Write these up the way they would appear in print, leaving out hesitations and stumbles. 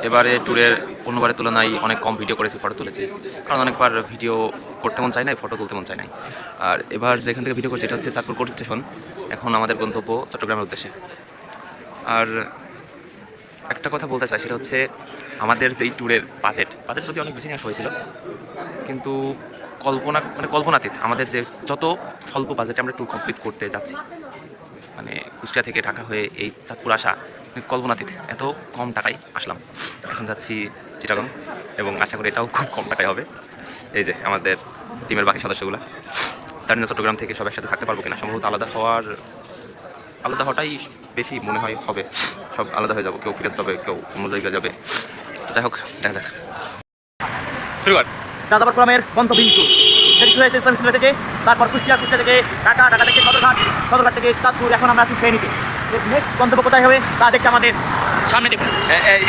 এবারে ট্যুরের অন্যবারের তুলনায় অনেক কম ভিডিও করেছি, ফটো তুলেছি, কারণ অনেকবার ভিডিও করতে মন চায় নাই, ফটো তুলতে মন চায় নাই। আর এবার যেখান থেকে ভিডিও করছি এটা হচ্ছে চাঁদপুর কোর্ট স্টেশন। এখন আমাদের গন্তব্য চট্টগ্রামের উদ্দেশ্যে। আর একটা কথা বলতে চাই, সেটা হচ্ছে আমাদের যেই ট্যুরের বাজেট যদি অনেক বেশি নেওয়া হয়েছিল, কিন্তু কল্পনাতীত আমাদের যে যত স্বল্প বাজেটে আমরা ট্যুর কমপ্লিট করতে যাচ্ছি, মানে কুষ্টিয়া থেকে ঢাকা হয়ে এই চাঁদপুর আসা কল্পনাতীত এত কম টাকায় আসলাম। এখন যাচ্ছি চিটাগং এবং আশা করি এটাও খুব কম টাকায় হবে। এই যে আমাদের টিমের বাকি সদস্যগুলো, জানি না চট্টগ্রাম থেকে সব একসাথে থাকতে পারবো কিনা। সম্ভবত আলাদা হওয়াটাই বেশি মনে হয় হবে। সব আলাদা হয়ে যাবো, কেউ ফিরে যাবে, কেউ অন্য জায়গায় যাবে। যাই হোক, দেখা যাক। শুরু কর। চাঁদাবাদ গ্রামের গন্তব্যবিন্দু সেটি শুরু হয়েছে ইসলাম স্কুল থেকে, তারপর কুষ্টিয়া থেকে ঢাকা থেকে সদরঘাট থেকে চাঁদপুর। এখন আমরা আছি ফেনীতে। নেক্সট গন্তব্য কোথায় হবে তা দেখতে আমাদের সামনে দেখুন।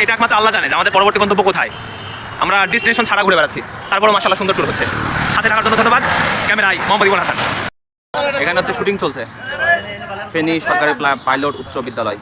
এটা একমাত্র আল্লাহ জানে যে আমাদের পরবর্তী গন্তব্য কোথায়। আমরা ডেস্টিনেশন ছাড়া ঘুরে বেড়াচ্ছি, তারপরও মাশাআল্লাহ সুন্দর ট্যুর হচ্ছে। সাথে থাকার জন্য ধন্যবাদ। ক্যামেরায় মোহাম্মদ ইমন হাসান। এখানে হচ্ছে শুটিং চলছে, ফেনী সরকারি পাইলট উচ্চ বিদ্যালয়।